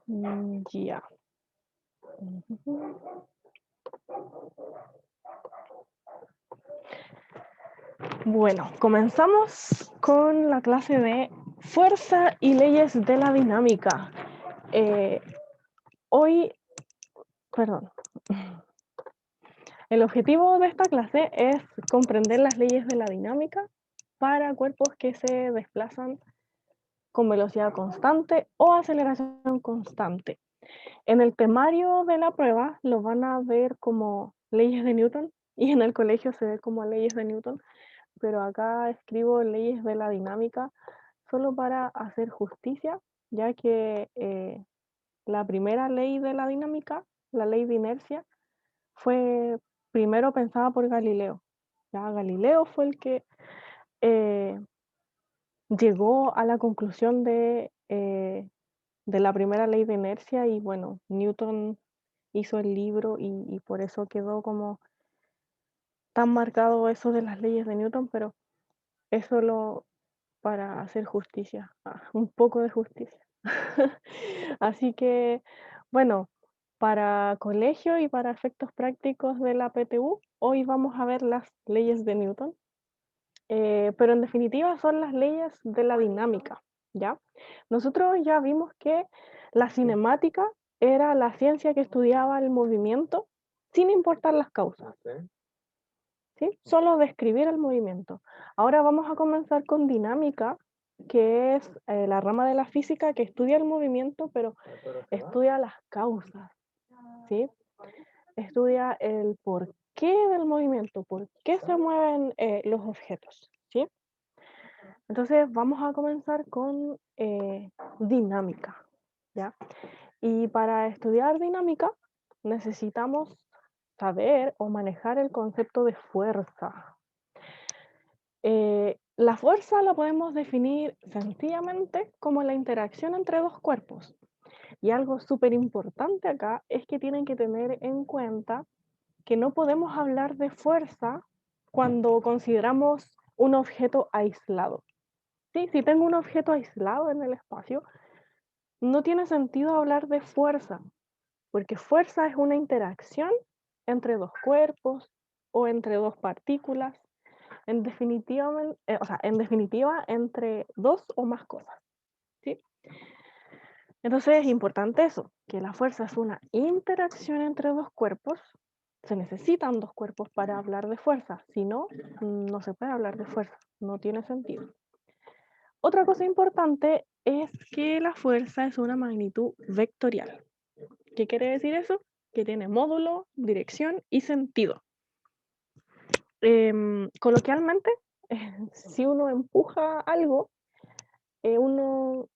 Ya. Ujú. Bueno, comenzamos con la clase de fuerza y leyes de la dinámica. Eh, hoy, perdón, el objetivo de esta clase es comprender las leyes de la dinámica para cuerpos que se desplazan con velocidad constante o aceleración constante. En el temario de la prueba lo van a ver como leyes de Newton y en el colegio se ve como leyes de Newton, pero acá escribo leyes de la dinámica solo para hacer justicia, ya que la primera ley de la dinámica, la ley de inercia, fue primero pensada por Galileo. Ya Galileo fue el que eh, llegó a la conclusión de la primera ley de inercia y bueno, Newton hizo el libro y por eso quedó como tan marcado eso de las leyes de Newton, pero es solo para hacer justicia, un poco de justicia. Así que, bueno, para colegio y para efectos prácticos de la PTU, hoy vamos a ver las leyes de Newton, pero en definitiva son las leyes de la dinámica, ¿ya? Nosotros ya vimos que la cinemática era la ciencia que estudiaba el movimiento sin importar las causas, ¿sí? Solo describir el movimiento. Ahora vamos a comenzar con dinámica, que es la rama de la física que estudia el movimiento, pero estudia las causas, ¿sí? Estudia el porqué del movimiento, por qué se mueven los objetos, ¿sí? Entonces vamos a comenzar con dinámica, ¿ya? Y para estudiar dinámica necesitamos saber o manejar el concepto de fuerza. La fuerza la podemos definir sencillamente como la interacción entre dos cuerpos. Y algo súper importante acá es que tienen que tener en cuenta que no podemos hablar de fuerza cuando consideramos un objeto aislado. Sí, si tengo un objeto aislado en el espacio, no tiene sentido hablar de fuerza, porque fuerza es una interacción entre dos cuerpos o entre dos partículas, en definitiva, entre dos o más cosas, ¿sí? Entonces es importante eso, que la fuerza es una interacción entre dos cuerpos. Se necesitan dos cuerpos para hablar de fuerza, si no, no se puede hablar de fuerza, no tiene sentido. Otra cosa importante es que la fuerza es una magnitud vectorial. ¿Qué quiere decir eso? Que tiene módulo, dirección y sentido. Coloquialmente, si uno empuja algo, uno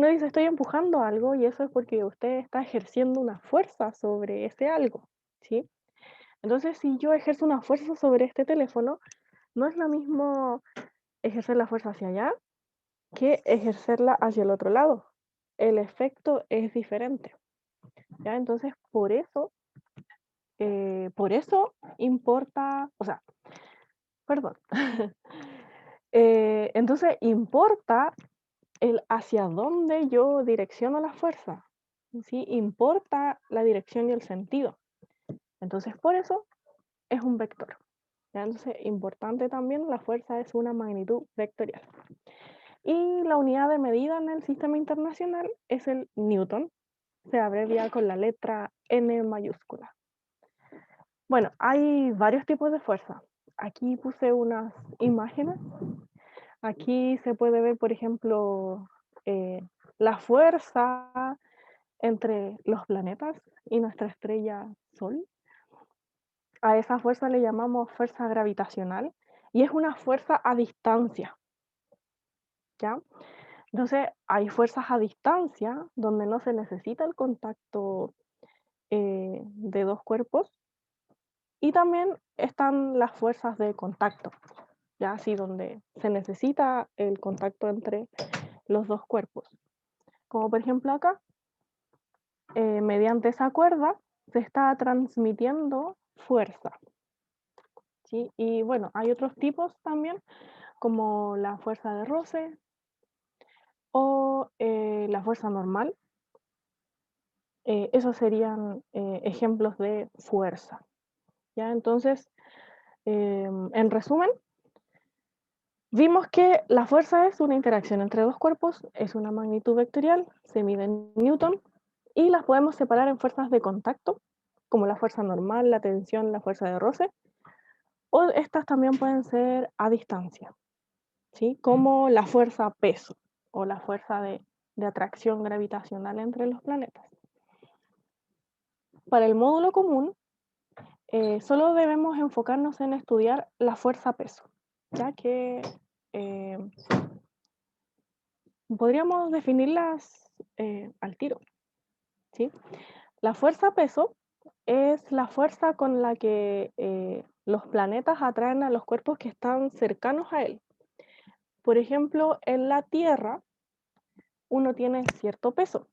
dice estoy empujando algo y eso es porque usted está ejerciendo una fuerza sobre ese algo, ¿sí? Entonces, si yo ejerzo una fuerza sobre este teléfono, no es lo mismo ejercer la fuerza hacia allá que ejercerla hacia el otro lado. El efecto es diferente, ¿ya? Entonces, por eso importa, o sea, perdón. Entonces, importa el hacia dónde yo direcciono la fuerza, ¿sí? Importa la dirección y el sentido. Entonces, por eso es un vector, ¿ya? Entonces, importante también, la fuerza es una magnitud vectorial. Y la unidad de medida en el sistema internacional es el newton, se abrevia con la letra N mayúscula. Bueno, hay varios tipos de fuerza. Aquí puse unas imágenes. Aquí se puede ver, por ejemplo, eh, la fuerza entre los planetas y nuestra estrella Sol. A esa fuerza le llamamos fuerza gravitacional y es una fuerza a distancia, ¿ya? Entonces, hay fuerzas a distancia donde no se necesita el contacto de dos cuerpos y también están las fuerzas de contacto, ya así donde se necesita el contacto entre los dos cuerpos. Como por ejemplo acá, mediante esa cuerda se está transmitiendo fuerza, ¿sí? Y bueno, hay otros tipos también, como la fuerza de roce o la fuerza normal. Esos serían ejemplos de fuerza. ¿Ya? Entonces, en resumen, vimos que la fuerza es una interacción entre dos cuerpos, es una magnitud vectorial, se mide en Newton, y las podemos separar en fuerzas de contacto, como la fuerza normal, la tensión, la fuerza de roce, o estas también pueden ser a distancia, ¿sí? Como la fuerza peso o la fuerza de atracción gravitacional entre los planetas. Para el módulo común, solo debemos enfocarnos en estudiar la fuerza peso, ya que podríamos definirlas al tiro, ¿sí? La fuerza peso es la fuerza con la que los planetas atraen a los cuerpos que están cercanos a él. Por ejemplo, en la Tierra uno tiene cierto peso,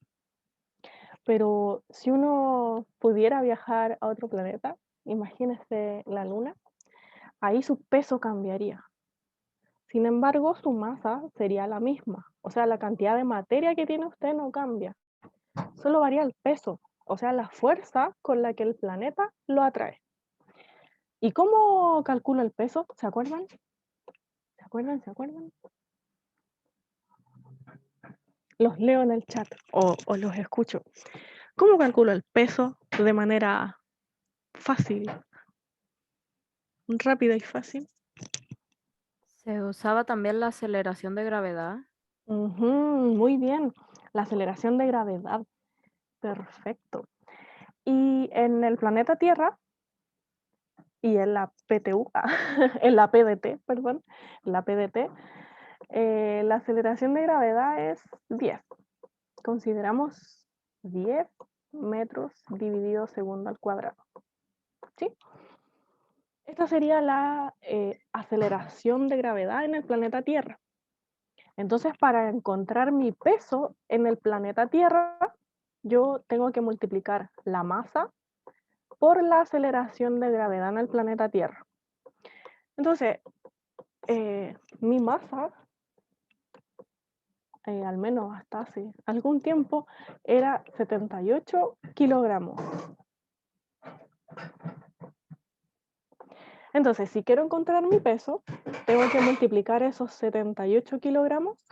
pero si uno pudiera viajar a otro planeta, imagínese la Luna, ahí su peso cambiaría. Sin embargo, su masa sería la misma, o sea, la cantidad de materia que tiene usted no cambia, solo varía el peso, o sea, la fuerza con la que el planeta lo atrae. ¿Y cómo calculo el peso? ¿Se acuerdan? ¿Se acuerdan? ¿Se acuerdan? Los leo en el chat o los escucho. ¿Cómo calculo el peso de manera fácil, rápida y fácil? Se usaba también la aceleración de gravedad. Muy bien, la aceleración de gravedad. Perfecto. Y en el planeta Tierra y en la PTU, en la PDT, perdón, la PDT, la aceleración de gravedad es 10. Consideramos 10 metros dividido segundo al cuadrado. ¿Sí? Esta sería la aceleración de gravedad en el planeta Tierra. Entonces, para encontrar mi peso en el planeta Tierra, yo tengo que multiplicar la masa por la aceleración de gravedad en el planeta Tierra. Entonces, mi masa, al menos hasta hace algún tiempo, era 78 kilogramos. Entonces, si quiero encontrar mi peso, tengo que multiplicar esos 78 kilogramos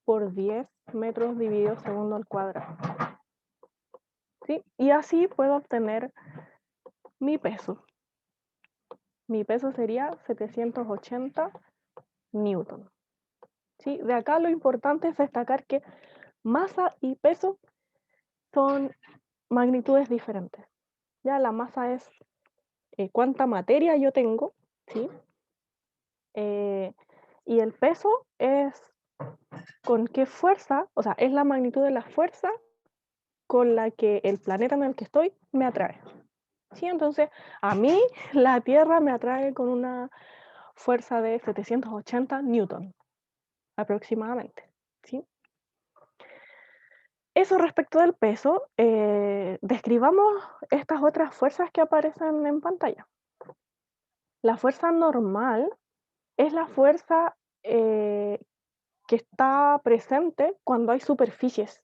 por 10 metros dividido segundo al cuadrado. ¿Sí? Y así puedo obtener mi peso. Mi peso sería 780 newton. ¿Sí? De acá lo importante es destacar que masa y peso son magnitudes diferentes. Ya la masa es cuánta materia yo tengo, ¿sí? Y el peso es con qué fuerza, o sea, es la magnitud de la fuerza con la que el planeta en el que estoy me atrae. ¿Sí? Entonces, a mí la Tierra me atrae con una fuerza de 780 newton aproximadamente. ¿Sí? Eso respecto del peso, describamos estas otras fuerzas que aparecen en pantalla. La fuerza normal es la fuerza que está presente cuando hay superficies,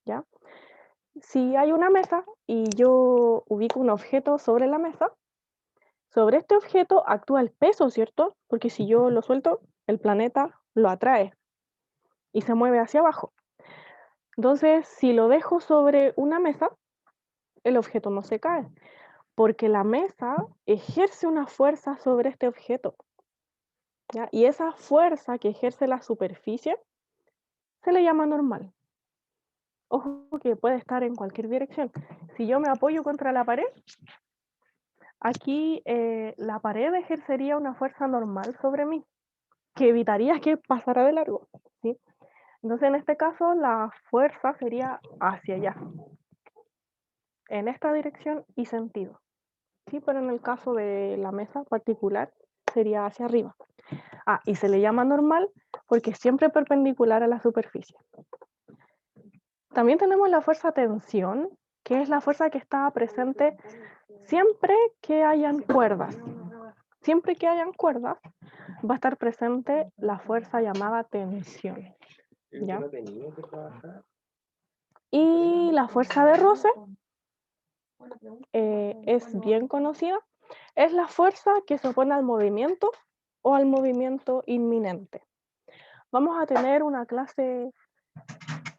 ¿ya? Si hay una mesa y yo ubico un objeto sobre la mesa, sobre este objeto actúa el peso, ¿cierto? Porque si yo lo suelto, el planeta lo atrae y se mueve hacia abajo. Entonces, si lo dejo sobre una mesa, el objeto no se cae, porque la mesa ejerce una fuerza sobre este objeto, ¿ya? Y esa fuerza que ejerce la superficie se le llama normal. Ojo que puede estar en cualquier dirección. Si yo me apoyo contra la pared, aquí la pared ejercería una fuerza normal sobre mí, que evitaría que pasara de largo, ¿sí? Entonces, en este caso, la fuerza sería hacia allá, en esta dirección y sentido, ¿sí? Pero en el caso de la mesa particular, sería hacia arriba. Ah, y se le llama normal porque es siempre perpendicular a la superficie. También tenemos la fuerza tensión, que es la fuerza que está presente siempre que hayan cuerdas. Siempre que hayan cuerdas, va a estar presente la fuerza llamada tensión. ¿Ya? Y la fuerza de roce es bien conocida. Es la fuerza que se opone al movimiento o al movimiento inminente. Vamos a tener una clase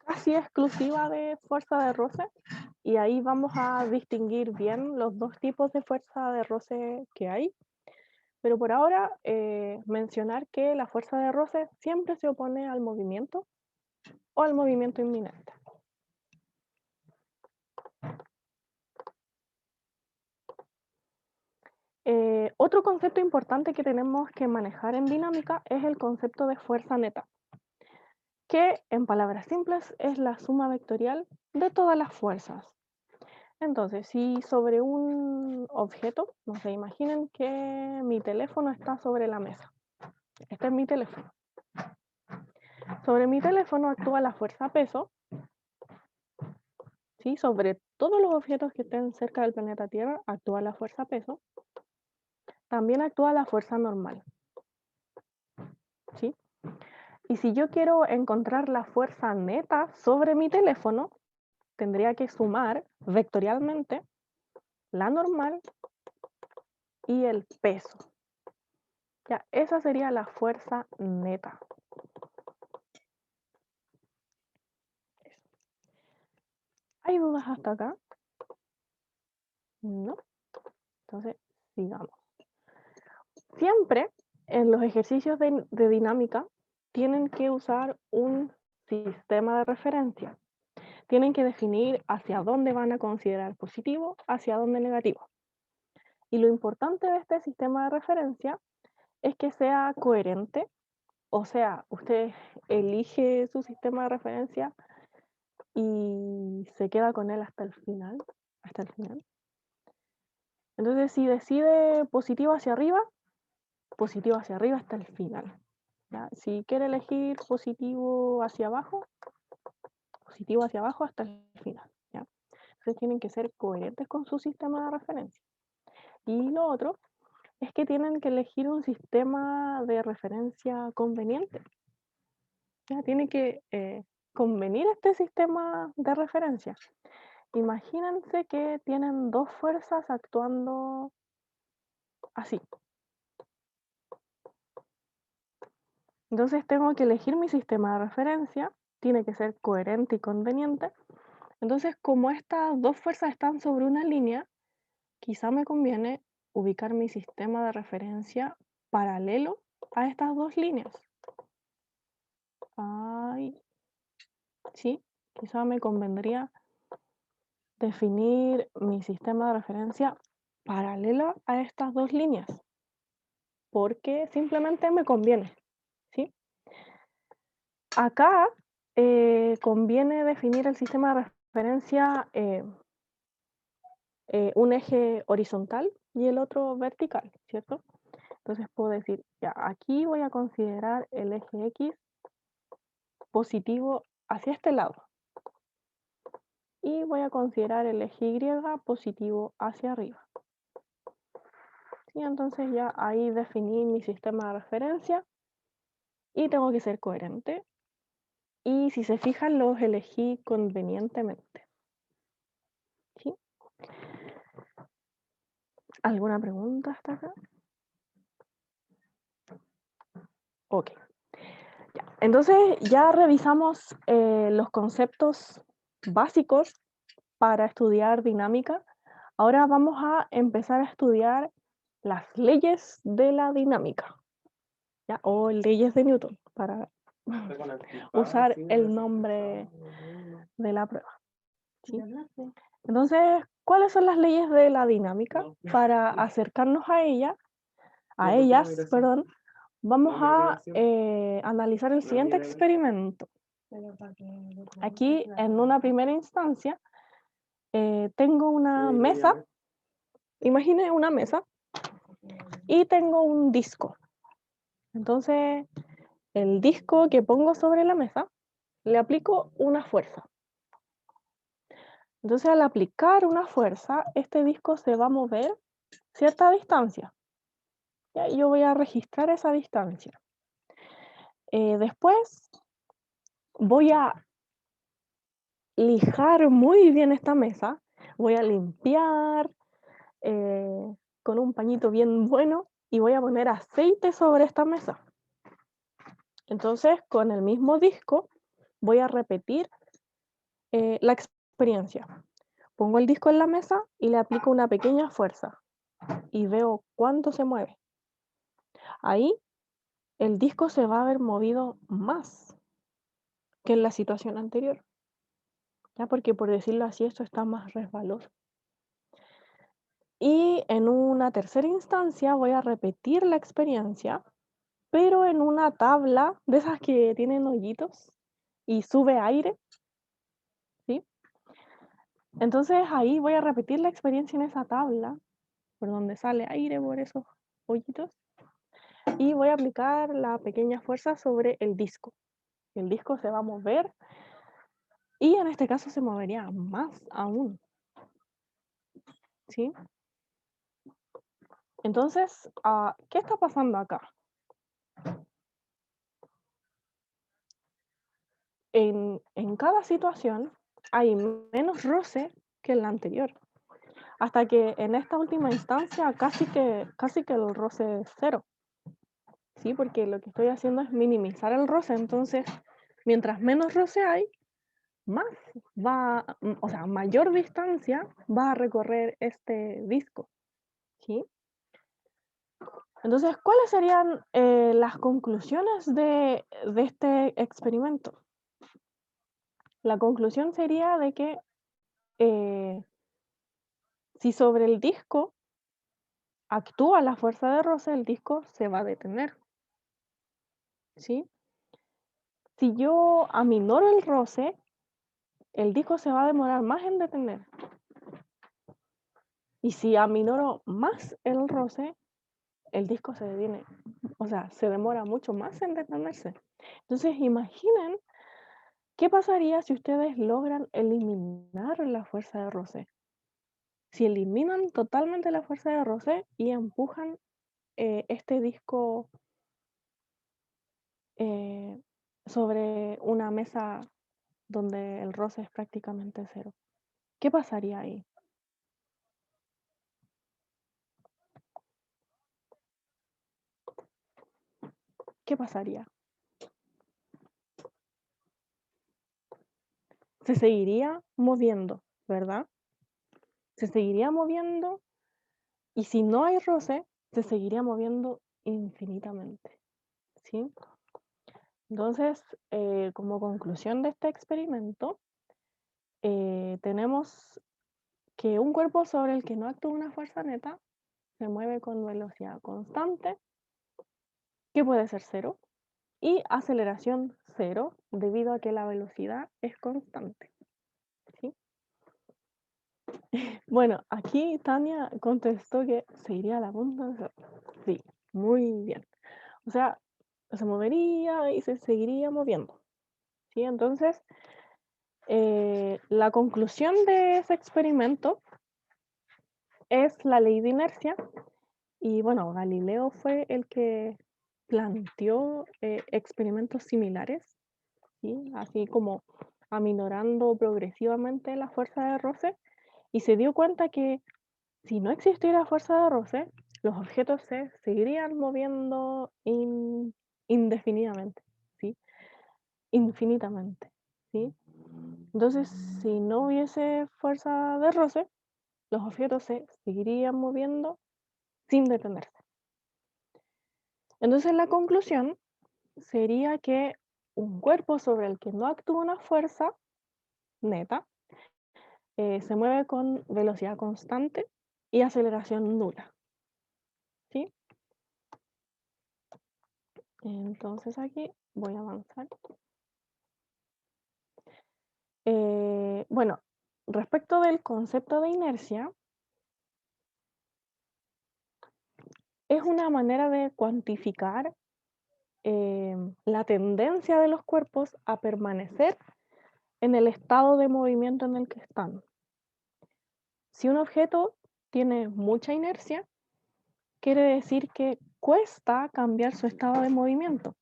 casi exclusiva de fuerza de roce y ahí vamos a distinguir bien los dos tipos de fuerza de roce que hay. Pero por ahora mencionar que la fuerza de roce siempre se opone al movimiento o al movimiento inminente. Otro concepto importante que tenemos que manejar en dinámica es el concepto de fuerza neta, que en palabras simples es la suma vectorial de todas las fuerzas. Entonces, si sobre un objeto, no sé, imaginen que mi teléfono está sobre la mesa. Este es mi teléfono. Sobre mi teléfono actúa la fuerza peso, ¿sí? Sobre todos los objetos que estén cerca del planeta Tierra actúa la fuerza peso. También actúa la fuerza normal, ¿sí? Y si yo quiero encontrar la fuerza neta sobre mi teléfono, tendría que sumar vectorialmente la normal y el peso. Ya, esa sería la fuerza neta. ¿Hay dudas hasta acá? No. Entonces, sigamos. Siempre en los ejercicios de dinámica tienen que usar un sistema de referencia. Tienen que definir hacia dónde van a considerar positivo, hacia dónde negativo. Y lo importante de este sistema de referencia es que sea coherente, o sea, usted elige su sistema de referencia y se queda con él hasta el final, Entonces, si decide positivo hacia arriba hasta el final. ¿Ya? Si quiere elegir positivo hacia abajo hasta el final. ¿Ya? Entonces tienen que ser coherentes con su sistema de referencia. Y lo otro es que tienen que elegir un sistema de referencia conveniente. Ya tiene que convenir este sistema de referencia. Imagínense que tienen dos fuerzas actuando así. Entonces tengo que elegir mi sistema de referencia, tiene que ser coherente y conveniente. Entonces, como estas dos fuerzas están sobre una línea, quizá me conviene ubicar mi sistema de referencia paralelo a estas dos líneas. Sí, quizá me convendría definir mi sistema de referencia paralela a estas dos líneas, porque simplemente me conviene, ¿sí? Acá conviene definir el sistema de referencia un eje horizontal y el otro vertical, ¿cierto? Entonces puedo decir, ya, aquí voy a considerar el eje X positivo hacia este lado. Y voy a considerar el eje Y positivo hacia arriba. Y entonces ya ahí definí mi sistema de referencia y tengo que ser coherente. Y si se fijan, los elegí convenientemente. ¿Sí? ¿Alguna pregunta hasta acá? Ok. Ya. Entonces ya revisamos los conceptos básicos para estudiar dinámica. Ahora vamos a empezar a estudiar las leyes de la dinámica, ¿ya? O leyes de Newton, para usar el nombre de la prueba. ¿Sí? Entonces, ¿cuáles son las leyes de la dinámica? Para acercarnos a ellas, vamos a analizar el siguiente experimento. Aquí, en una primera instancia, tengo una mesa, imagine una mesa, y tengo un disco. Entonces, el disco que pongo sobre la mesa, le aplico una fuerza. Entonces, al aplicar una fuerza, este disco se va a mover cierta distancia. ¿Ya? Yo voy a registrar esa distancia. Después voy a lijar muy bien esta mesa, voy a limpiar con un pañito bien bueno y voy a poner aceite sobre esta mesa. Entonces, con el mismo disco, voy a repetir la experiencia. Pongo el disco en la mesa y le aplico una pequeña fuerza y veo cuánto se mueve. Ahí el disco se va a haber movido más que en la situación anterior, ¿ya? Porque por decirlo así, esto está más resbaloso. Y en una tercera instancia voy a repetir la experiencia, pero en una tabla de esas que tienen hoyitos y sube aire, ¿sí? Entonces ahí voy a repetir la experiencia en esa tabla, por donde sale aire por esos hoyitos, y voy a aplicar la pequeña fuerza sobre el disco. El disco se va a mover y en este caso se movería más aún, ¿sí? Entonces, ¿qué está pasando acá? En cada situación hay menos roce que en la anterior, hasta que en esta última instancia casi que el roce es cero, ¿sí? Porque lo que estoy haciendo es minimizar el roce, entonces mientras menos roce hay, más o sea, mayor distancia va a recorrer este disco, ¿sí? Entonces, ¿cuáles serían las conclusiones de este experimento? La conclusión sería de que eh, si sobre el disco actúa la fuerza de roce, el disco se va a detener, ¿sí? Si yo aminoro el roce, el disco se va a demorar más en detener. Y si aminoro más el roce, el disco se detiene, o sea, se demora mucho más en detenerse. Entonces, imaginen qué pasaría si ustedes logran eliminar la fuerza de roce. Si eliminan totalmente la fuerza de roce y empujan este disco eh, sobre una mesa donde el roce es prácticamente cero. ¿Qué pasaría ahí? ¿Qué pasaría? Se seguiría moviendo, ¿verdad? Se seguiría moviendo y si no hay roce, se seguiría moviendo infinitamente, ¿sí? Entonces, como conclusión de este experimento, tenemos que un cuerpo sobre el que no actúa una fuerza neta se mueve con velocidad constante, que puede ser cero, y aceleración cero, debido a que la velocidad es constante, ¿sí? Bueno, aquí Tania contestó que se iría a la punta de cero. Sí, muy bien. O sea, se movería y se seguiría moviendo, ¿sí? Entonces, la conclusión de ese experimento es la ley de inercia. Y bueno, Galileo fue el que planteó experimentos similares, ¿sí? Así como aminorando progresivamente la fuerza de roce, y se dio cuenta que si no existiera fuerza de roce, los objetos se seguirían moviendo indefinidamente, ¿sí? Infinitamente, ¿sí? Entonces, si no hubiese fuerza de roce, los objetos se seguirían moviendo sin detenerse. Entonces, la conclusión sería que un cuerpo sobre el que no actúa una fuerza neta se mueve con velocidad constante y aceleración nula, ¿sí? Entonces aquí voy a avanzar. Bueno, respecto del concepto de inercia, es una manera de cuantificar la tendencia de los cuerpos a permanecer en el estado de movimiento en el que están. Si un objeto tiene mucha inercia, quiere decir que cuesta cambiar su estado de movimiento.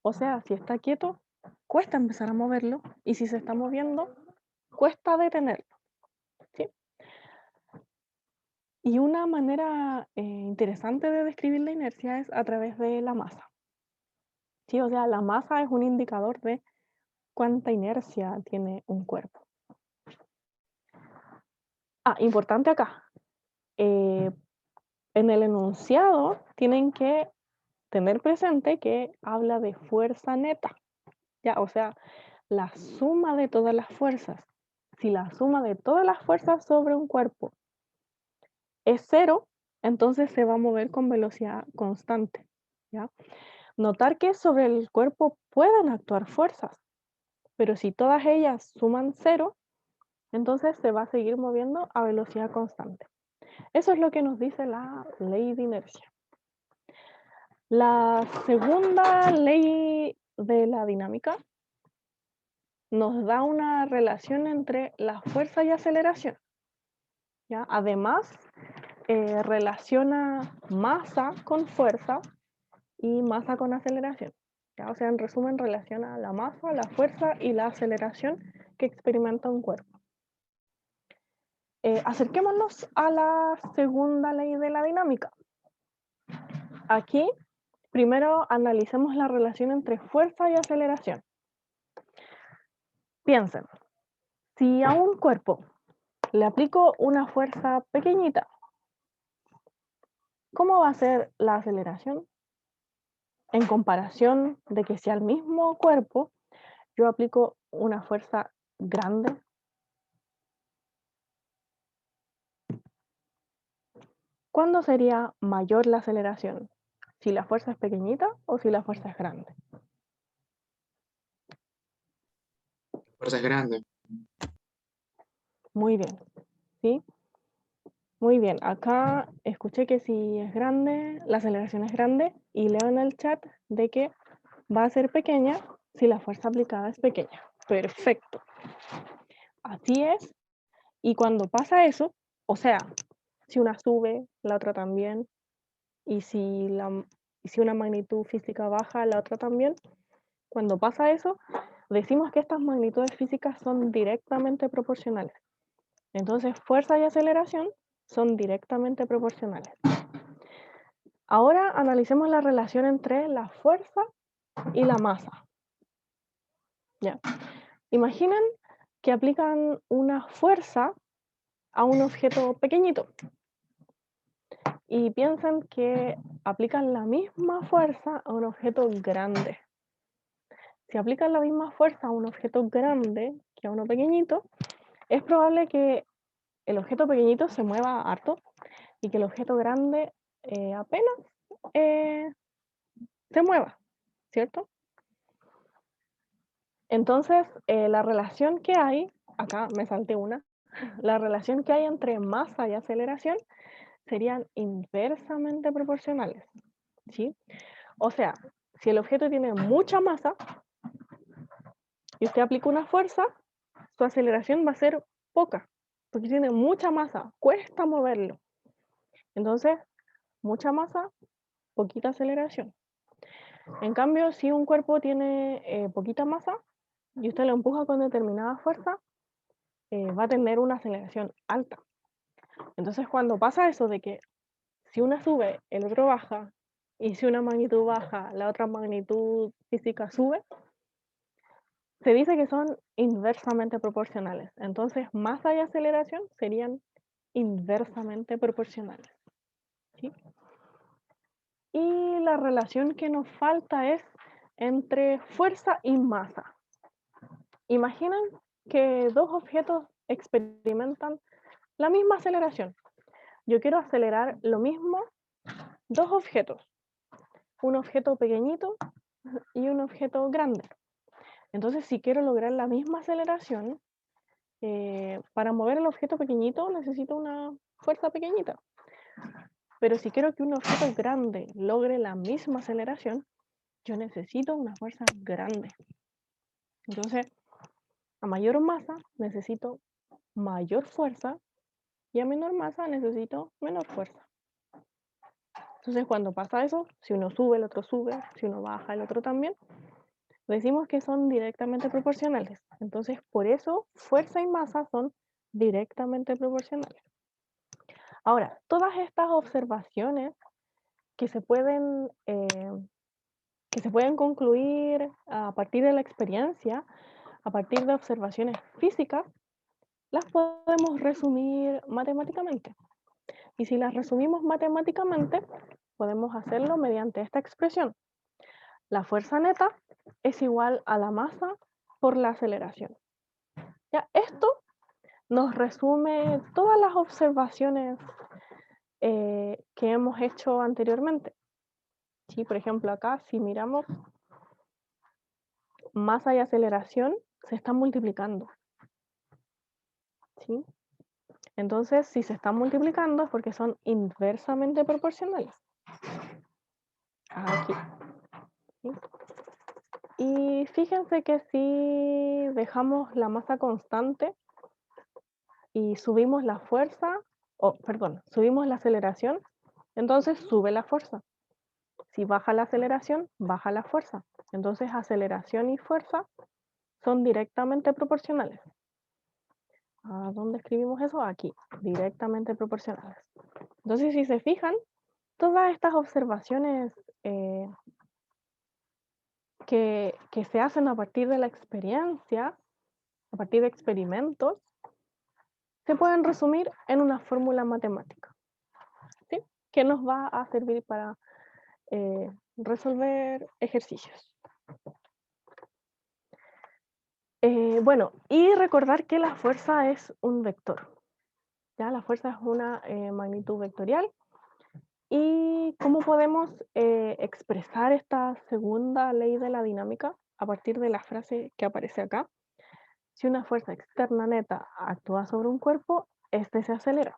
O sea, si está quieto, cuesta empezar a moverlo, y si se está moviendo, cuesta detenerlo, ¿sí? Y una manera interesante de describir la inercia es a través de la masa, ¿sí? O sea, la masa es un indicador de cuánta inercia tiene un cuerpo. Ah, importante acá. En el enunciado tienen que tener presente que habla de fuerza neta, ¿ya? O sea, la suma de todas las fuerzas. Si la suma de todas las fuerzas sobre un cuerpo es cero, entonces se va a mover con velocidad constante, ¿ya? Notar que sobre el cuerpo pueden actuar fuerzas, pero si todas ellas suman cero, entonces se va a seguir moviendo a velocidad constante. Eso es lo que nos dice la ley de inercia. La segunda ley de la dinámica nos da una relación entre la fuerza y aceleración, ¿ya? Además, relaciona masa con fuerza y masa con aceleración, ¿ya? O sea, en resumen, relaciona la masa, la fuerza y la aceleración que experimenta un cuerpo. Acerquémonos a la segunda ley de la dinámica. Aquí, primero analicemos la relación entre fuerza y aceleración. Piensen, si a un cuerpo le aplico una fuerza pequeñita, ¿cómo va a ser la aceleración? En comparación de que si al mismo cuerpo yo aplico una fuerza grande, ¿cuándo sería mayor la aceleración? ¿Si la fuerza es pequeñita o si la fuerza es grande? Fuerza es grande. Muy bien, ¿sí? Muy bien, acá escuché que si es grande, la aceleración es grande y leo en el chat de que va a ser pequeña si la fuerza aplicada es pequeña. Perfecto. Así es. Y cuando pasa eso, o sea, si una sube, la otra también, y si una magnitud física baja, la otra también, cuando pasa eso, decimos que estas magnitudes físicas son directamente proporcionales. Entonces, fuerza y aceleración son directamente proporcionales. Ahora analicemos la relación entre la fuerza y la masa. ¿Ya? Imaginen que aplican una fuerza a un objeto pequeñito y piensen que aplican la misma fuerza a un objeto grande. Si aplican la misma fuerza a un objeto grande que a uno pequeñito, es probable que el objeto pequeñito se mueva harto y que el objeto grande apenas se mueva, ¿cierto? Entonces, la relación que hay, acá me salté una, la relación que hay entre masa y aceleración serían inversamente proporcionales, ¿sí? O sea, si el objeto tiene mucha masa y usted aplica una fuerza, su aceleración va a ser poca, porque tiene mucha masa, cuesta moverlo. Entonces, mucha masa, poquita aceleración. En cambio, si un cuerpo tiene poquita masa y usted lo empuja con determinada fuerza, va a tener una aceleración alta. Entonces, cuando pasa eso de que si una sube, el otro baja, y si una magnitud baja, la otra magnitud física sube, se dice que son inversamente proporcionales. Entonces, masa y aceleración serían inversamente proporcionales, ¿sí? Y la relación que nos falta es entre fuerza y masa. Imaginen que dos objetos experimentan la misma aceleración. Yo quiero acelerar lo mismo dos objetos, un objeto pequeñito y un objeto grande. Entonces, si quiero lograr la misma aceleración, para mover el objeto pequeñito necesito una fuerza pequeñita. Pero si quiero que un objeto grande logre la misma aceleración, yo necesito una fuerza grande. Entonces, a mayor masa necesito mayor fuerza y a menor masa necesito menor fuerza. Entonces, cuando pasa eso, si uno sube, el otro sube, si uno baja, el otro también, decimos que son directamente proporcionales. Entonces, por eso fuerza y masa son directamente proporcionales. Ahora, todas estas observaciones que se pueden concluir a partir de la experiencia, a partir de observaciones físicas, las podemos resumir matemáticamente. Y si las resumimos matemáticamente, podemos hacerlo mediante esta expresión. La fuerza neta es igual a la masa por la aceleración. Ya, esto nos resume todas las observaciones que hemos hecho anteriormente. ¿Sí? Por ejemplo, acá si miramos masa y aceleración, se están multiplicando. ¿Sí? Entonces, si se están multiplicando es porque son inversamente proporcionales. Aquí. ¿Sí? Y fíjense que si dejamos la masa constante y subimos la fuerza, subimos la aceleración, entonces sube la fuerza. Si baja la aceleración, baja la fuerza. Entonces aceleración y fuerza son directamente proporcionales. ¿A dónde escribimos eso? Aquí, directamente proporcionales. Entonces, si se fijan, todas estas observaciones que se hacen a partir de la experiencia, a partir de experimentos, se pueden resumir en una fórmula matemática, ¿sí? Que nos va a servir para resolver ejercicios. Bueno, y recordar que la fuerza es un vector. ¿Ya? La fuerza es una magnitud vectorial. ¿Y cómo podemos expresar esta segunda ley de la dinámica a partir de la frase que aparece acá? Si una fuerza externa neta actúa sobre un cuerpo, este se acelera.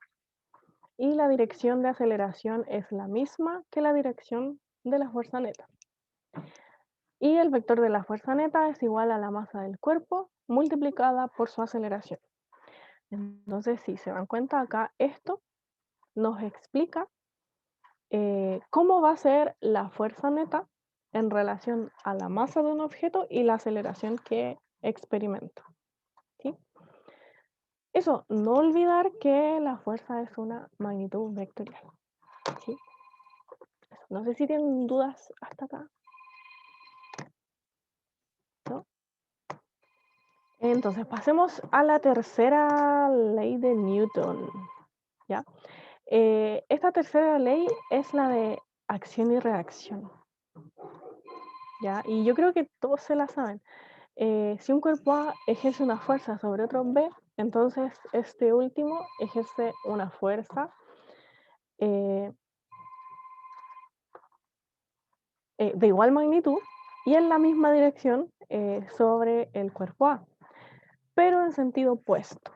Y la dirección de aceleración es la misma que la dirección de la fuerza neta. Y el vector de la fuerza neta es igual a la masa del cuerpo multiplicada por su aceleración. Entonces, si se dan cuenta acá, esto nos explica cómo va a ser la fuerza neta en relación a la masa de un objeto y la aceleración que experimenta. ¿Sí? Eso, no olvidar que la fuerza es una magnitud vectorial. ¿Sí? No sé si tienen dudas hasta acá. ¿No? Entonces, pasemos a la tercera ley de Newton. ¿Ya? Esta tercera ley es la de acción y reacción. ¿Ya? Y yo creo que todos se la saben. Si un cuerpo A ejerce una fuerza sobre otro B, entonces este último ejerce una fuerza de igual magnitud y en la misma dirección sobre el cuerpo A, pero en sentido opuesto.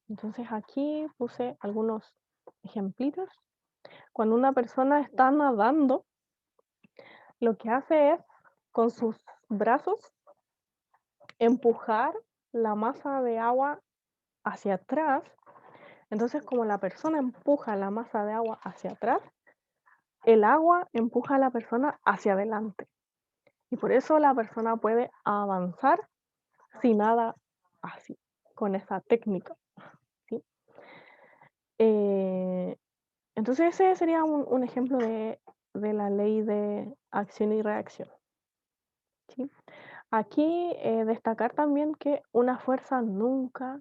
Entonces aquí puse algunos ejemplitos. Cuando una persona está nadando, lo que hace es con sus brazos empujar la masa de agua hacia atrás. Entonces, como la persona empuja la masa de agua hacia atrás, el agua empuja a la persona hacia adelante. Y por eso la persona puede avanzar si nada así, con esa técnica. ¿Sí? Entonces, ese sería un ejemplo de la ley de acción y reacción. ¿Sí? Aquí destacar también que una fuerza nunca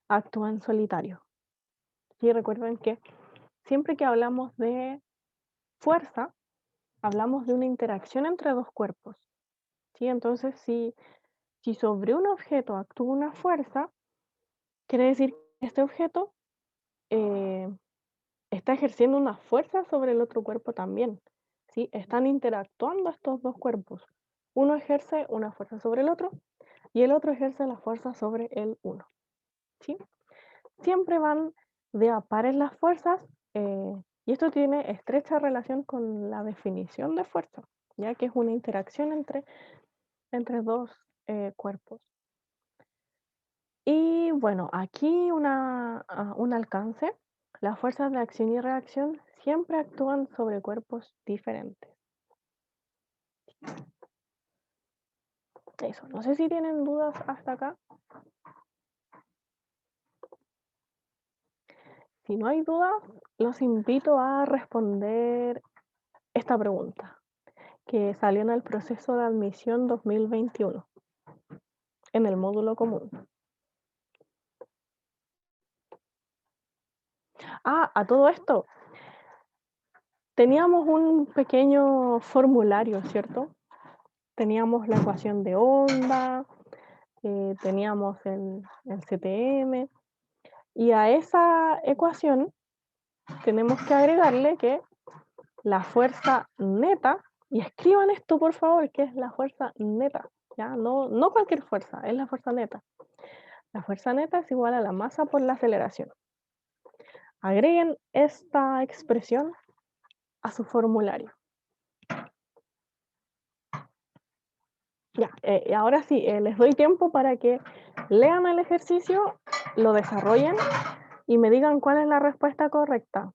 actúa en solitario. ¿Sí? Recuerden que siempre que hablamos de fuerza, hablamos de una interacción entre dos cuerpos. ¿Sí? Entonces, si sobre un objeto actúa una fuerza, quiere decir que este objeto está ejerciendo una fuerza sobre el otro cuerpo también. ¿Sí? Están interactuando estos dos cuerpos. Uno ejerce una fuerza sobre el otro y el otro ejerce la fuerza sobre el uno. ¿Sí? Siempre van de a pares las fuerzas y esto tiene estrecha relación con la definición de fuerza, ya que es una interacción entre dos cuerpos. Y bueno, aquí un alcance. Las fuerzas de acción y reacción siempre actúan sobre cuerpos diferentes. Eso, no sé si tienen dudas hasta acá. Si no hay dudas, los invito a responder esta pregunta que salió en el proceso de admisión 2021 en el módulo común. A todo esto, teníamos un pequeño formulario, ¿cierto? Teníamos la ecuación de onda, teníamos el CTM, y a esa ecuación tenemos que agregarle que la fuerza neta, y escriban esto por favor, que es la fuerza neta, ¿ya? No cualquier fuerza, es la fuerza neta. La fuerza neta es igual a la masa por la aceleración. Agreguen esta expresión a su formulario. Ya, ahora sí, les doy tiempo para que lean el ejercicio, lo desarrollen y me digan cuál es la respuesta correcta.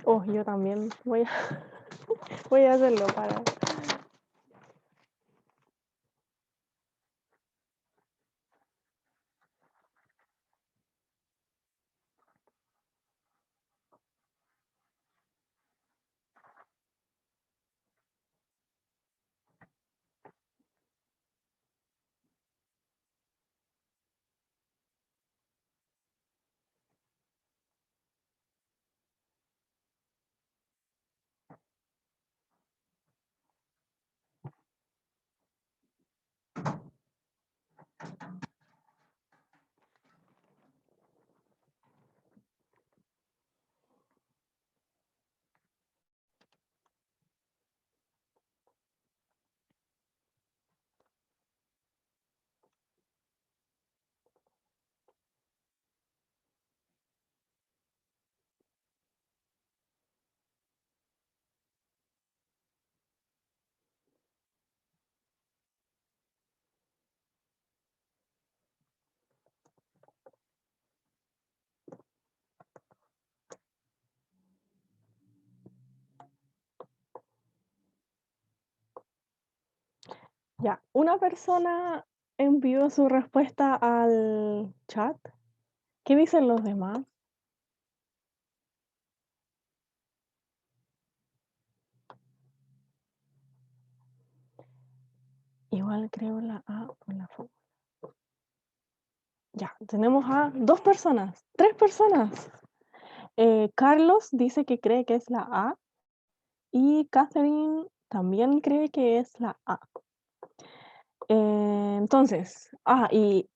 Oh, yo también voy a, voy a hacerlo para... Ya, una persona envió su respuesta al chat. ¿Qué dicen los demás? Igual creo la A por la fórmula. Ya, tenemos a 2 personas, 3 personas. Carlos dice que cree que es la A y Catherine también cree que es la A. Entonces, y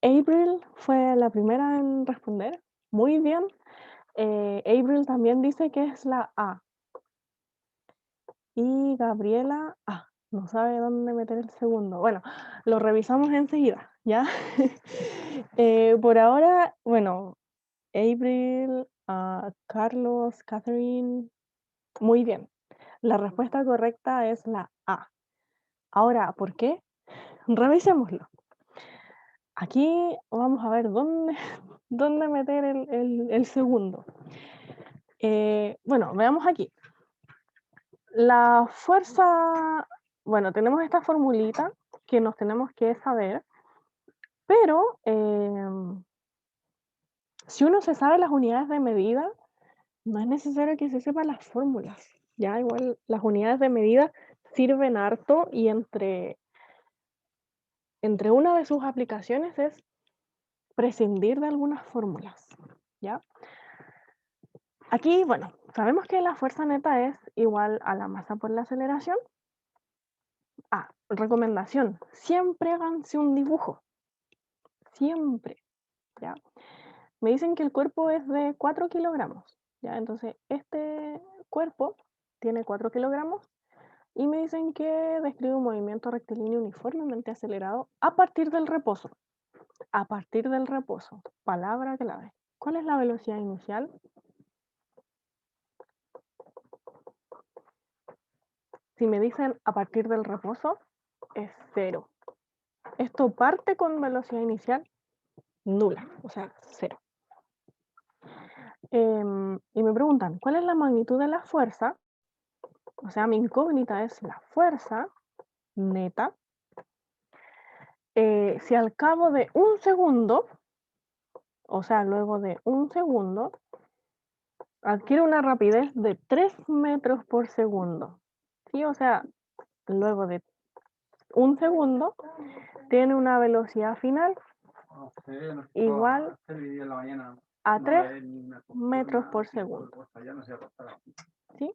April fue la primera en responder. Muy bien. April también dice que es la A. Y Gabriela, no sabe dónde meter el segundo. Bueno, lo revisamos enseguida, ¿ya? Por ahora, bueno, April, Carlos, Catherine, muy bien. La respuesta correcta es la A. Ahora, ¿por qué? Revisémoslo. Aquí vamos a ver dónde, dónde meter el segundo. Bueno, veamos aquí. La fuerza, bueno, tenemos esta formulita que nos tenemos que saber, pero si uno se sabe las unidades de medida, no es necesario que se sepan las fórmulas. Ya igual las unidades de medida sirven harto y entre una de sus aplicaciones es prescindir de algunas fórmulas, ¿ya? Aquí, bueno, sabemos que la fuerza neta es igual a la masa por la aceleración. Recomendación, siempre háganse un dibujo, siempre, ¿ya? Me dicen que el cuerpo es de 4 kilogramos, ¿ya? Entonces, este cuerpo tiene 4 kilogramos y me dicen que describe un movimiento rectilíneo uniformemente acelerado a partir del reposo. a partir del reposo. Palabra clave. ¿Cuál es la velocidad inicial? Si me dicen a partir del reposo, es 0. Esto parte con velocidad inicial nula, o sea, 0. Y me preguntan, ¿cuál es la magnitud de la fuerza? O sea, mi incógnita es la fuerza neta. Si al cabo de un segundo, o sea, luego de un segundo, adquiere una rapidez de 3 metros por segundo. ¿Sí? O sea, luego de un segundo, tiene una velocidad final igual a 3 metros por segundo. ¿Sí?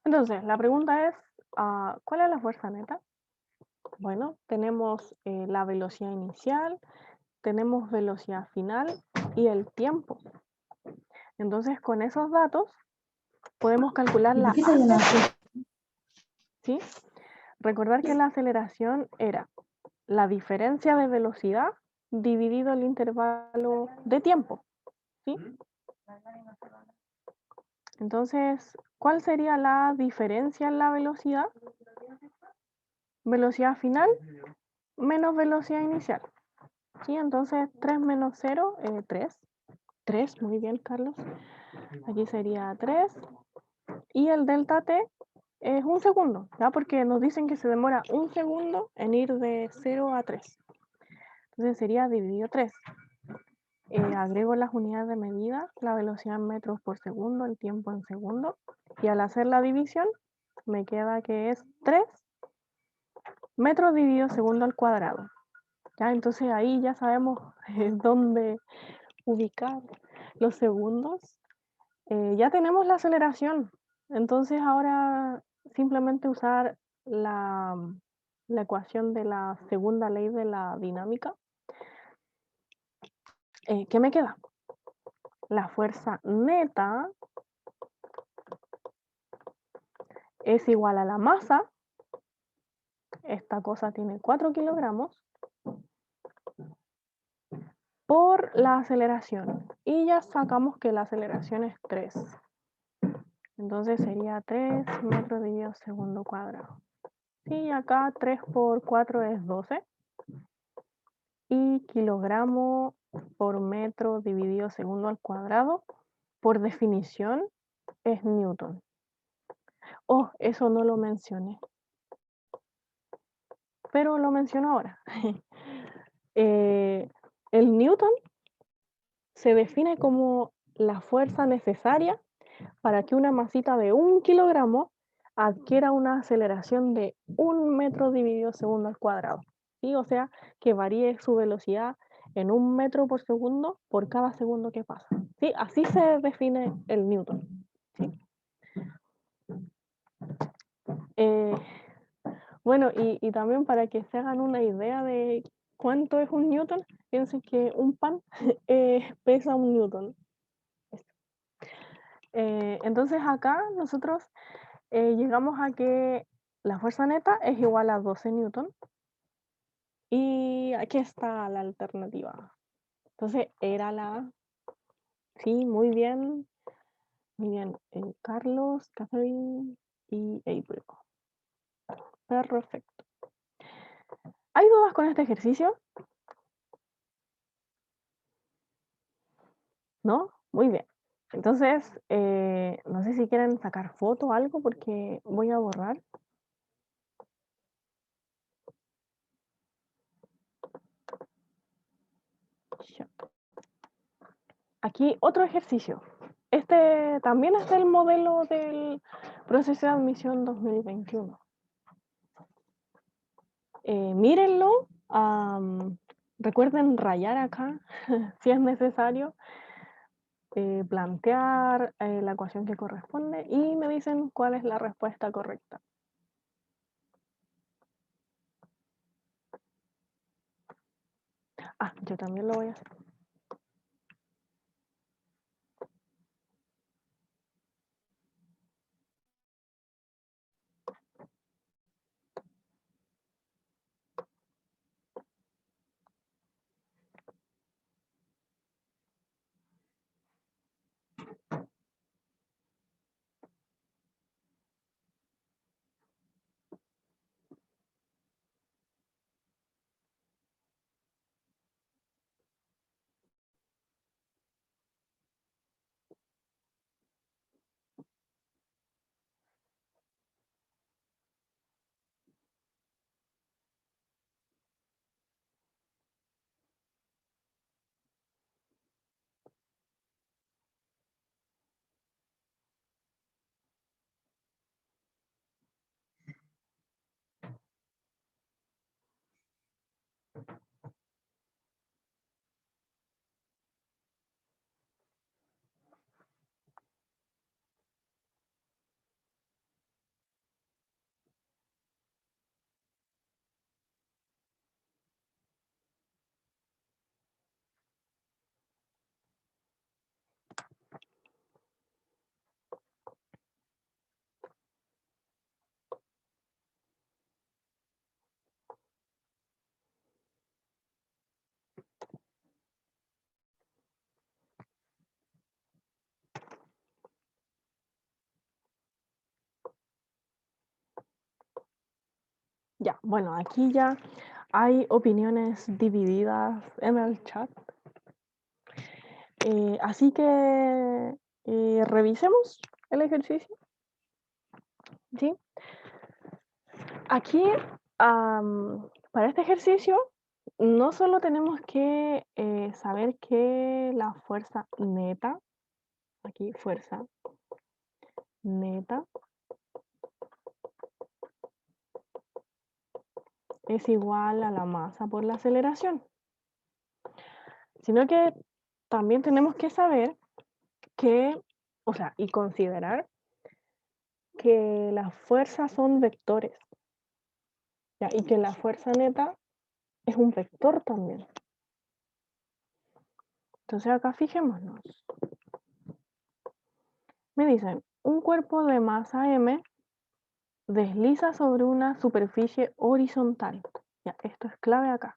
Entonces, la pregunta es, ¿cuál es la fuerza neta? Bueno, tenemos la velocidad inicial, tenemos velocidad final y el tiempo. Entonces, con esos datos, podemos calcular la aceleración. ¿Sí? Recordar que la aceleración era la diferencia de velocidad dividido el intervalo de tiempo. ¿Sí? Entonces, ¿cuál sería la diferencia en la velocidad? Velocidad final menos velocidad inicial. ¿Sí? Entonces, 3 menos 0, 3. 3, muy bien, Carlos. Aquí sería 3. Y el delta t es un segundo, ¿ya? Porque nos dicen que se demora un segundo en ir de 0 a 3. Entonces sería dividido 3. Agrego las unidades de medida, la velocidad en metros por segundo, el tiempo en segundo. Y al hacer la división, me queda que es 3 metros dividido segundo al cuadrado. ¿Ya? Entonces ahí ya sabemos dónde ubicar los segundos. Ya tenemos la aceleración. Entonces ahora simplemente usar la ecuación de la segunda ley de la dinámica. ¿Qué me queda? La fuerza neta es igual a la masa. Esta cosa tiene 4 kilogramos por la aceleración. Y ya sacamos que la aceleración es 3. Entonces sería 3 metros dividido segundo cuadrado. Y acá 3 por 4 es 12. Y kilogramo por metro dividido segundo al cuadrado, por definición, es newton. Oh, eso no lo mencioné. Pero lo menciono ahora. El newton se define como la fuerza necesaria para que una masita de 1 kilogramo adquiera una aceleración de 1 metro dividido segundo al cuadrado. ¿Sí? O sea, que varíe su velocidad en 1 metro por segundo por cada segundo que pasa. ¿Sí? Así se define el newton. ¿Sí? Bueno, y también para que se hagan una idea de cuánto es un newton, piensen que un pan pesa 1 newton. Entonces acá nosotros llegamos a que la fuerza neta es igual a 12 newton. Y aquí está la alternativa. Entonces era la A. Sí, muy bien. Muy bien. Carlos, Catherine y April. Perfecto. ¿Hay dudas con este ejercicio? ¿No? Muy bien. Entonces, no sé si quieren sacar foto o algo porque voy a borrar. Ya. Aquí otro ejercicio. Este también es del modelo del proceso de admisión 2021. Mírenlo. Recuerden rayar acá si es necesario. Plantear la ecuación que corresponde y me dicen cuál es la respuesta correcta. Yo también lo voy a hacer. Ya, bueno, aquí ya hay opiniones divididas en el chat. Así que revisemos el ejercicio. ¿Sí? Aquí, para este ejercicio, no solo tenemos que saber que la fuerza neta, aquí fuerza neta, es igual a la masa por la aceleración, sino que también tenemos que saber que, o sea, y considerar que las fuerzas son vectores, ¿ya? Y que la fuerza neta es un vector también. Entonces acá fijémonos. Me dicen, un cuerpo de masa m desliza sobre una superficie horizontal. Ya, esto es clave acá.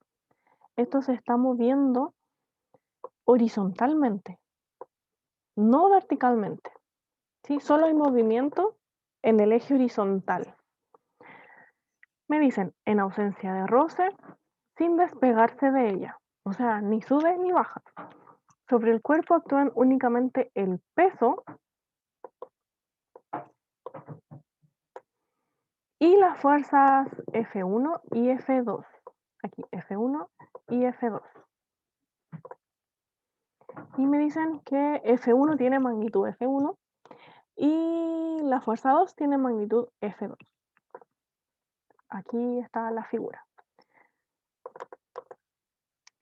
Esto se está moviendo horizontalmente, no verticalmente. ¿Sí? Solo hay movimiento en el eje horizontal. Me dicen, en ausencia de roce, sin despegarse de ella. O sea, ni sube ni baja. Sobre el cuerpo actúan únicamente el peso y las fuerzas F1 y F2. Aquí, F1 y F2. Y me dicen que F1 tiene magnitud F1 y la fuerza 2 tiene magnitud F2. Aquí está la figura.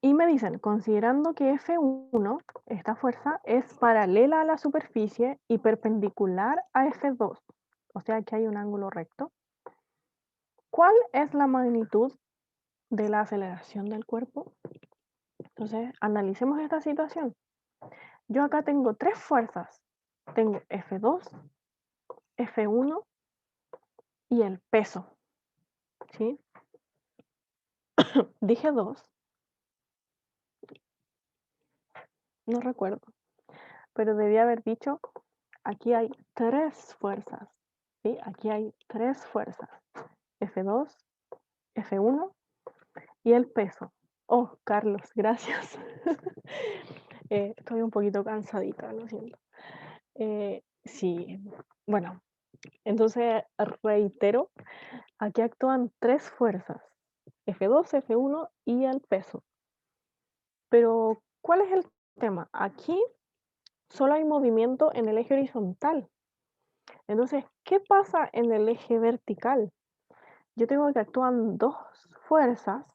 Y me dicen, considerando que F1, esta fuerza, es paralela a la superficie y perpendicular a F2, o sea que hay un ángulo recto, ¿cuál es la magnitud de la aceleración del cuerpo? Entonces, analicemos esta situación. Yo acá tengo tres fuerzas. Tengo F2, F1 y el peso. ¿Sí? Dije 2. No recuerdo. Pero debía haber dicho, aquí hay tres fuerzas. ¿Sí? Aquí hay tres fuerzas. F2, F1 y el peso. Oh, Carlos, gracias. Estoy un poquito cansadita, lo siento. Sí, bueno, entonces reitero, aquí actúan tres fuerzas, F2, F1 y el peso. Pero, ¿cuál es el tema? Aquí solo hay movimiento en el eje horizontal. Entonces, ¿qué pasa en el eje vertical? Yo tengo que actúan dos fuerzas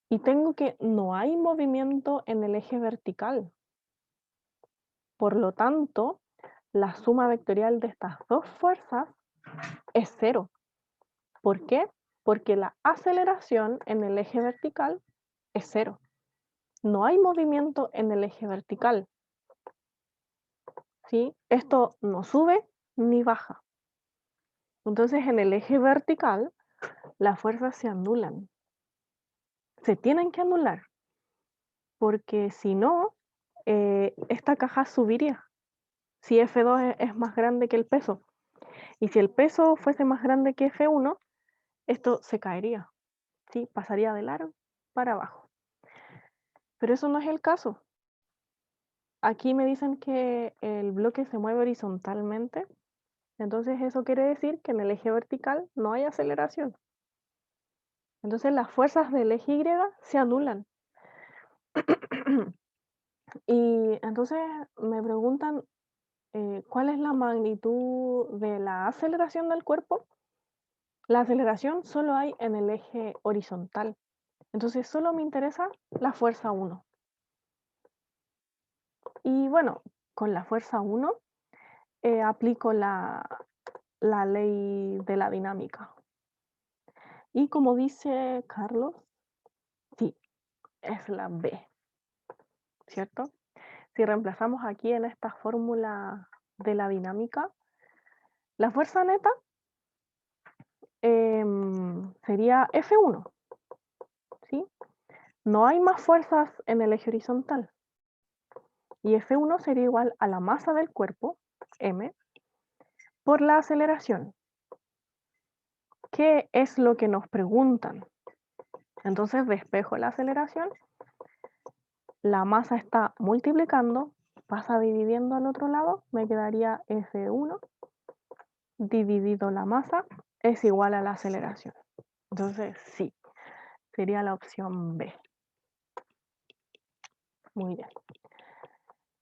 y tengo que no hay movimiento en el eje vertical. Por lo tanto, la suma vectorial de estas dos fuerzas es 0. ¿Por qué? Porque la aceleración en el eje vertical es 0. No hay movimiento en el eje vertical. ¿Sí? Esto no sube ni baja. Entonces, en el eje vertical, las fuerzas se anulan. Se tienen que anular. Porque si no, esta caja subiría. Si F2 es más grande que el peso. Y si el peso fuese más grande que F1, esto se caería. ¿Sí? Pasaría de largo para abajo. Pero eso no es el caso. Aquí me dicen que el bloque se mueve horizontalmente, entonces eso quiere decir que en el eje vertical no hay aceleración. Entonces las fuerzas del eje Y se anulan. Y entonces me preguntan, ¿cuál es la magnitud de la aceleración del cuerpo? La aceleración solo hay en el eje horizontal. Entonces solo me interesa la fuerza 1. Y bueno, con la fuerza 1 aplico la ley de la dinámica. Y como dice Carlos, sí, es la B, ¿cierto? Si reemplazamos aquí en esta fórmula de la dinámica, la fuerza neta sería F1, ¿sí? No hay más fuerzas en el eje horizontal. Y F1 sería igual a la masa del cuerpo, M, por la aceleración. ¿Qué es lo que nos preguntan? Entonces despejo la aceleración, la masa está multiplicando, pasa dividiendo al otro lado, me quedaría F1 dividido la masa es igual a la aceleración. Entonces sí, sería la opción B. Muy bien.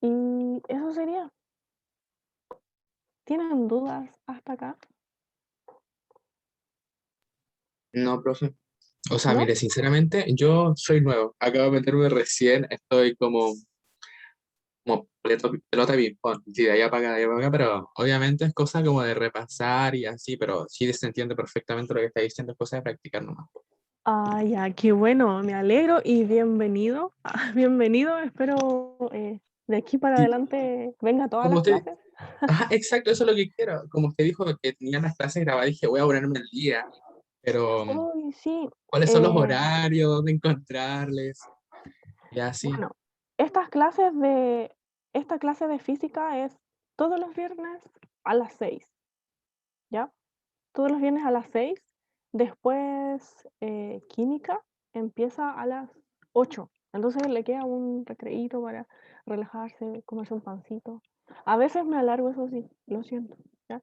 Y eso sería. ¿Tienen dudas hasta acá? No, profe. O sea, ¿No? mire, sinceramente, yo soy nuevo. Acabo de meterme recién. Estoy como pelota de ping-pong. Sí, de allá para acá, pero obviamente es cosa como de repasar y así, pero sí se entiende perfectamente lo que está diciendo, es cosa de practicar nomás. Ah, ya, qué bueno, me alegro y bienvenido. Bienvenido, espero de aquí para Sí, adelante venga a todas como las usted, clases. ajá, exacto, eso es lo que quiero. Como usted dijo que tenía las clases grabadas, dije, voy a ponerme el día, pero Uy, sí. ¿cuáles son los eh, horarios? ¿Dónde encontrarles? Y así. bueno, esta clase de física es todos los viernes a las 6, ¿ya? Todos los viernes a las 6. Después química empieza a las 8. Entonces le queda un recreíto para relajarse, comerse un pancito. A veces me alargo, eso sí, lo siento, ¿ya?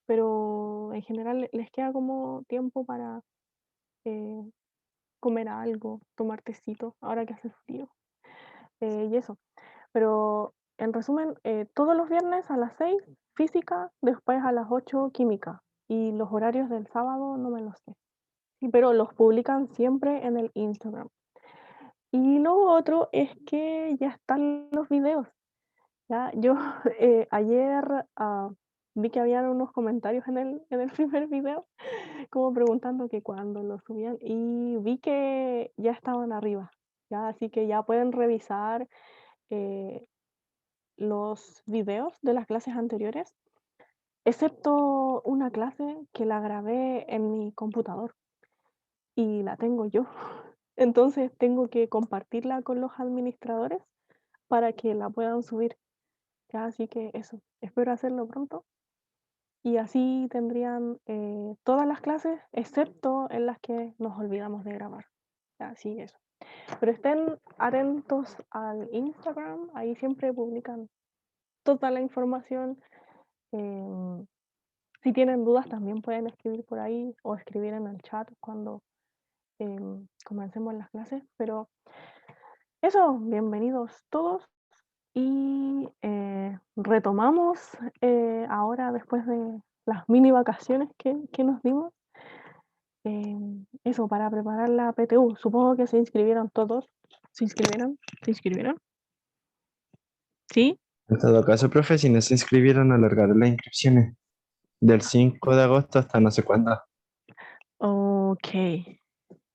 Pero en general les queda como tiempo para eh, comer algo, tomar tecito, ahora que hace frío. Y eso. Pero en resumen, todos los viernes a las 6 física, después a las 8 química. Y los horarios del sábado no me los sé. Sí, pero los publican siempre en el Instagram. Y lo otro es que ya están los videos. ¿Ya? Yo ayer vi que habían unos comentarios en el primer video, como preguntando que cuándo lo subían, y vi que ya estaban arriba. ¿Ya? Así que ya pueden revisar eh, los videos de las clases anteriores, excepto una clase que la grabé en mi computador y la tengo yo. Entonces tengo que compartirla con los administradores para que la puedan subir. Ya, así que eso, espero hacerlo pronto. Y así tendrían todas las clases, excepto en las que nos olvidamos de grabar. Ya, así eso. Pero estén atentos al Instagram, ahí siempre publican toda la información. em, si tienen dudas también pueden escribir por ahí o escribir en el chat cuando comencemos las clases. Pero eso, bienvenidos todos y retomamos ahora después de las mini vacaciones que nos dimos. Eso, para preparar la PTU. Supongo que se inscribieron todos. ¿Se inscribieron? ¿Se inscribieron? ¿Sí? En todo caso, profe, si no se inscribieron, alargaron las inscripciones del 5 de agosto hasta no sé cuándo. Ok,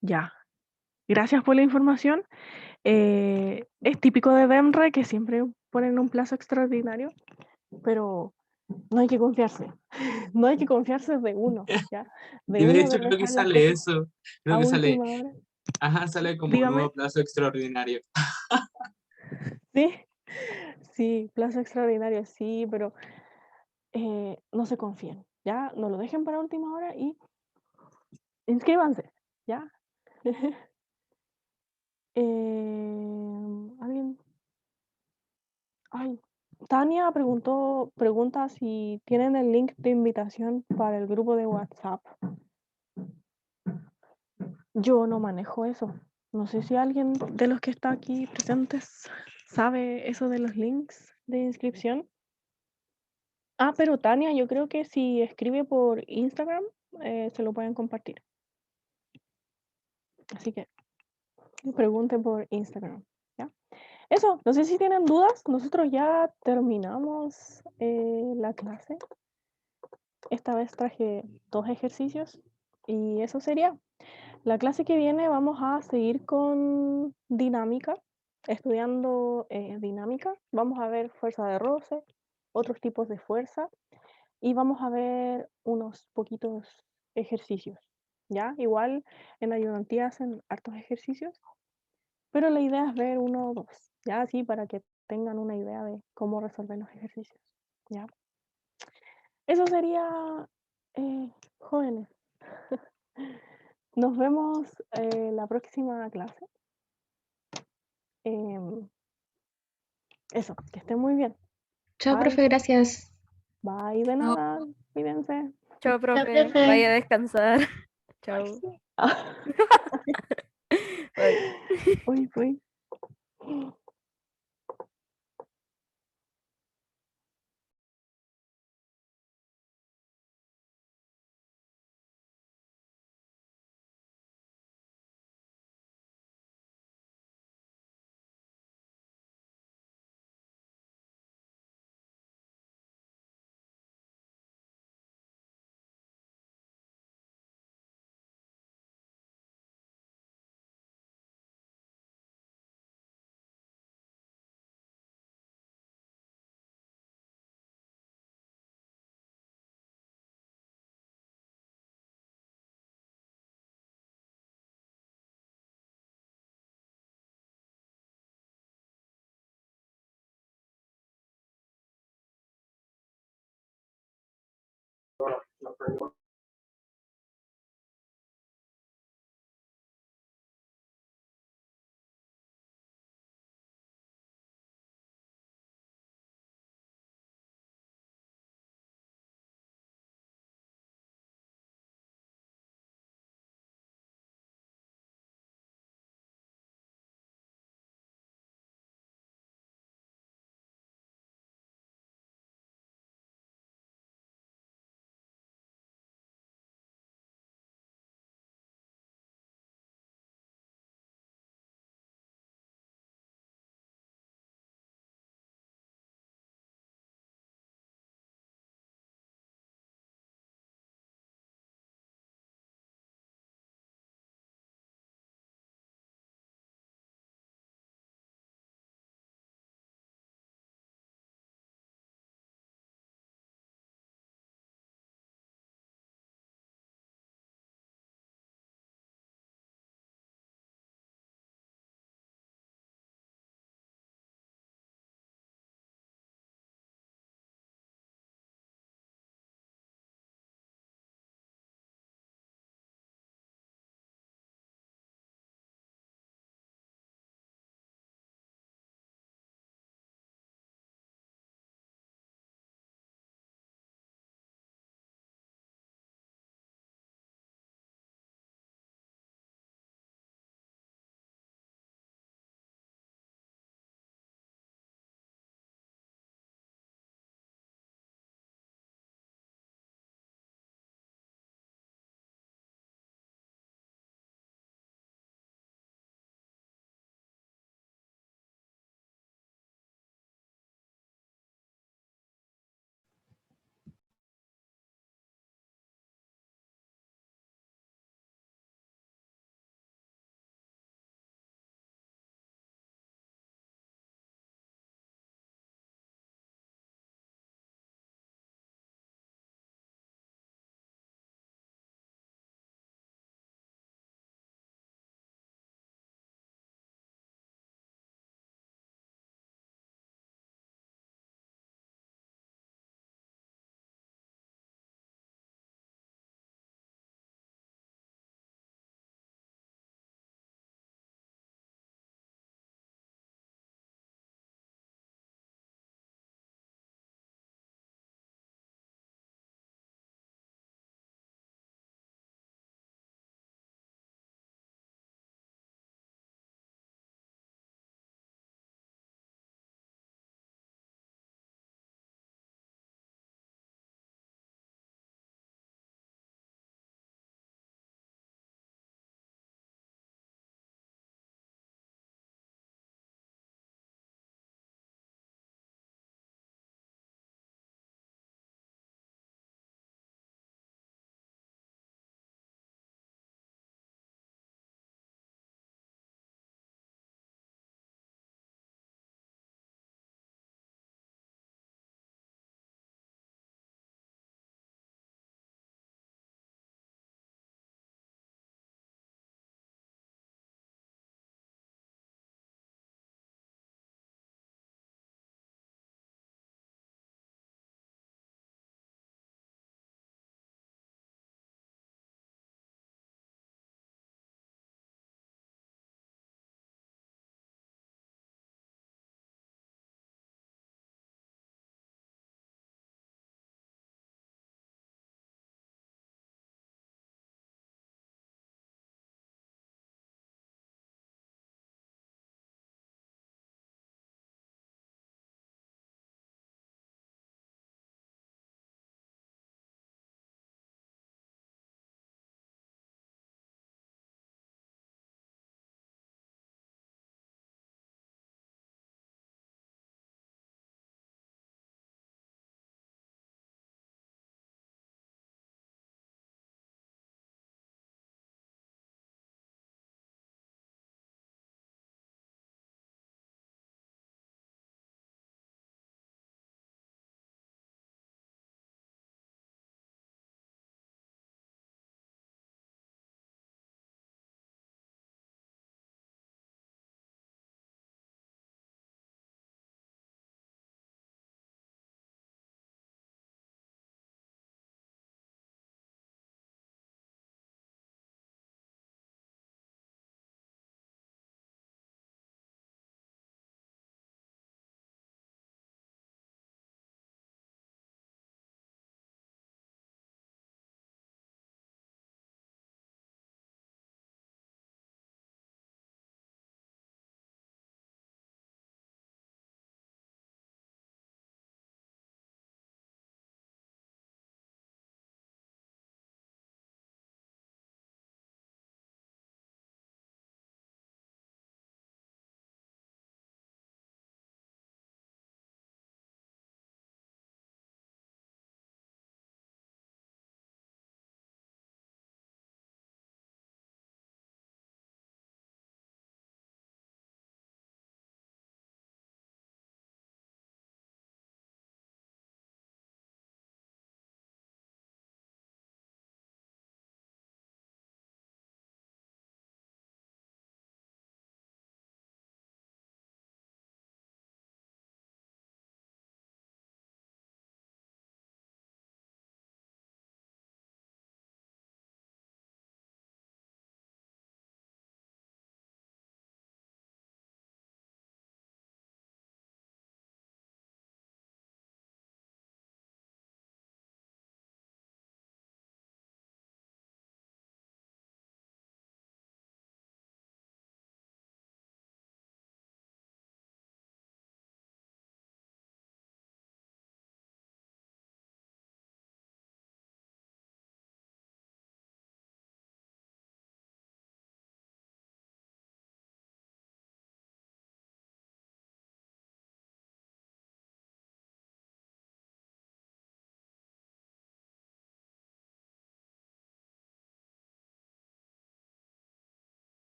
ya. Gracias por la información. Es típico de BEMRE que siempre ponen un plazo extraordinario, pero no hay que confiarse. No hay que confiarse de uno, ¿ya? De Y de uno hecho de creo que dejar las sale cosas eso. Creo a que sale, última hora. ajá, sale como Dígame, nuevo plazo extraordinario. ¿sí? Sí, plazo extraordinario, sí, pero no se confíen, ¿ya? No lo dejen para última hora y inscríbanse, ¿ya? ¿Alguien? Ay, Tania pregunta si tienen el link de invitación para el grupo de WhatsApp. Yo no manejo eso. No sé si alguien de los que está aquí presentes sabe eso de los links de inscripción. Ah, pero Tania, yo creo que si escribe por Instagram, se lo pueden compartir. Así que me pregunte por Instagram. ¿Ya? Eso, no sé si tienen dudas. Nosotros ya terminamos la clase. Esta vez traje 2 ejercicios y eso sería. La clase que viene vamos a seguir con dinámica, estudiando dinámica. Vamos a ver fuerza de roce, otros tipos de fuerza y vamos a ver unos poquitos ejercicios. ¿Ya? Igual en ayudantía hacen hartos ejercicios, pero la idea es ver uno o dos, ¿ya? Así para que tengan una idea de cómo resolver los ejercicios, ¿ya? Eso sería, jóvenes. Nos vemos la próxima clase. Eso, que estén muy bien. Chao, Bye. profe, gracias. Bye, de nada. Cuídense. Chao, profe. profe. Vaya a descansar. Chao. Ah, Bye. uy.